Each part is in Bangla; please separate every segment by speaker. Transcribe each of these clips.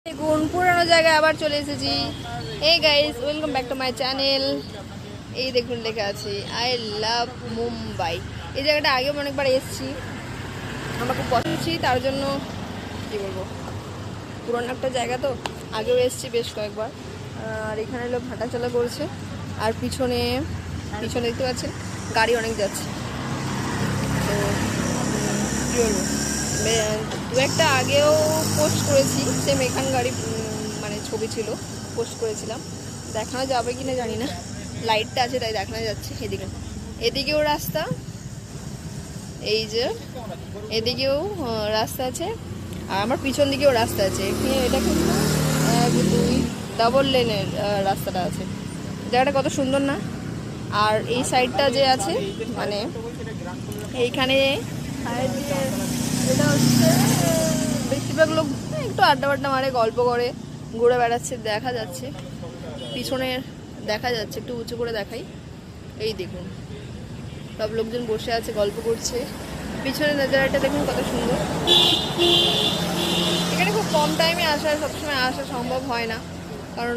Speaker 1: দেখুন পুরানো জায়গায় আবার চলে এসেছি। এই guys, welcome back to my channel. এই দেখুন লেখা আছে আই লাভ মুম্বাই। এই জায়গাটা আগেও অনেকবার এসেছি, আমার খুব পছন্দ, তার জন্য কি বলবো, পুরনো একটা জায়গা তো আগেও এসেছি বেশ কয়েকবার। আর এখানে লোক হাঁটাচলা করছে, আর পিছনে দেখতে পাচ্ছেন গাড়ি অনেক যাচ্ছে। তো কী বলবো, দু একটা আগেও পোস্ট করেছি, সেম এখানকারই মানে ছবি ছিল, পোস্ট করেছিলাম। দেখানো যাবে কি না জানি না, লাইটটা আছে তাই দেখানো যাচ্ছে। এদিকেও রাস্তা, এই যে এদিকেও রাস্তা আছে, আর আমার পিছন দিকেও রাস্তা আছে। এখানে এটা কিন্তু দুই ডাবল লেনের রাস্তাটা আছে। জায়গাটা কত সুন্দর না? আর এই সাইডটা যে আছে মানে এইখানে এটা হচ্ছে বেশিরভাগ লোক একটু আড্ডা মারে, গল্প করে, ঘুরে বেড়াচ্ছে, দেখা যাচ্ছে পিছনে, দেখা যাচ্ছে একটু উঁচু করে দেখাই। এই দেখুন সব লোকজন বসে আছে, গল্প করছে। পিছনে নজারাটা দেখুন কত সুন্দর। এখানে খুব কম টাইমে সবসময় আসা সম্ভব হয় না, কারণ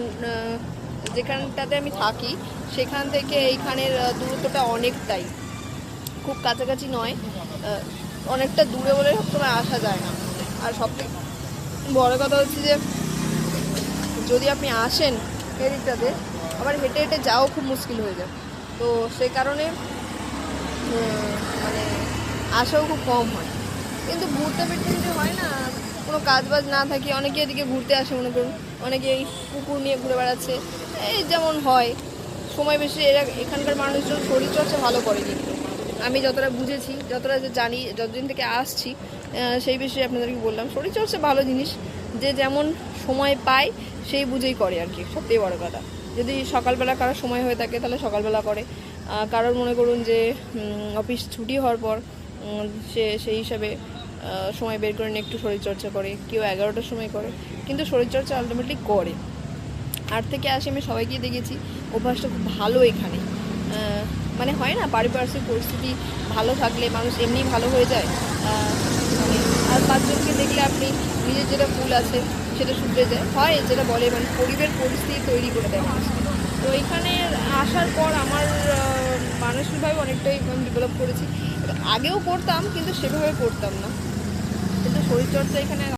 Speaker 1: যেখানটাতে আমি থাকি সেখান থেকে এইখানের দূরত্বটা অনেকটাই, খুব কাছাকাছি নয়, অনেকটা দূরে বলে সবসময় আসা যায় না। আর সবথেকে বড় কথা হচ্ছে যে যদি আপনি আসেন এদিকটাতে, আবার হেঁটে হেঁটে যাও খুব মুশকিল হয়ে যায়। তো সেই কারণে মানে আসাও খুব কম হয়। কিন্তু ঘুরতে ফিরতে যদি হয় না, কোনো কাজ বাজ না থাকে, অনেকে এদিকে ঘুরতে আসে, মনে করুন অনেকে এই কুকুর নিয়ে ঘুরে বেড়াচ্ছে, এই যেমন হয় সময় বেশি। এখানকার মানুষজন শরীরচর্চা ভালো করে, কিন্তু আমি যতটা বুঝেছি, যতটা জানি, যতদিন থেকে আসছি, সেই বিষয়ে আপনাদেরকে বললাম। শরীরচর্চা ভালো জিনিস, যে যেমন সময় পায় সেই বুঝেই করে আর কি, সবথেকে বড় কথা। যদি সকালবেলা কারোর সময় হয়ে থাকে তাহলে সকালবেলা করে, কারোর মনে করুন যে অফিস ছুটি হওয়ার পর সে সেই হিসাবে সময় বের করে নিয়ে একটু শরীরচর্চা করে, কেউ 11টার সময় করে, কিন্তু শরীরচর্চা আলটিমেটলি করে। আর থেকে আসে আমি সবাইকে দেখেছি, অভ্যাসটা খুব ভালো এখানে। মানে হয় না, পারিপার্শ্বিক পরিস্থিতি ভালো থাকলে মানুষ এমনি ভালো হয়ে যায়। মানে আর পাঁচজনকে দেখলে আপনি নিজের যেটা ভুল আছে সেটা শুধরে যায়, হয় যেটা বলে মানে পরিবেশ পরিস্থিতি তৈরি করে দেয় মানুষকে। তো এখানে আসার পর আমার মানসিকভাবে অনেকটাই ডেভেলপ করেছি। আগেও করতাম কিন্তু সেভাবে করতাম না, কিন্তু শরীরচর্চা এখানে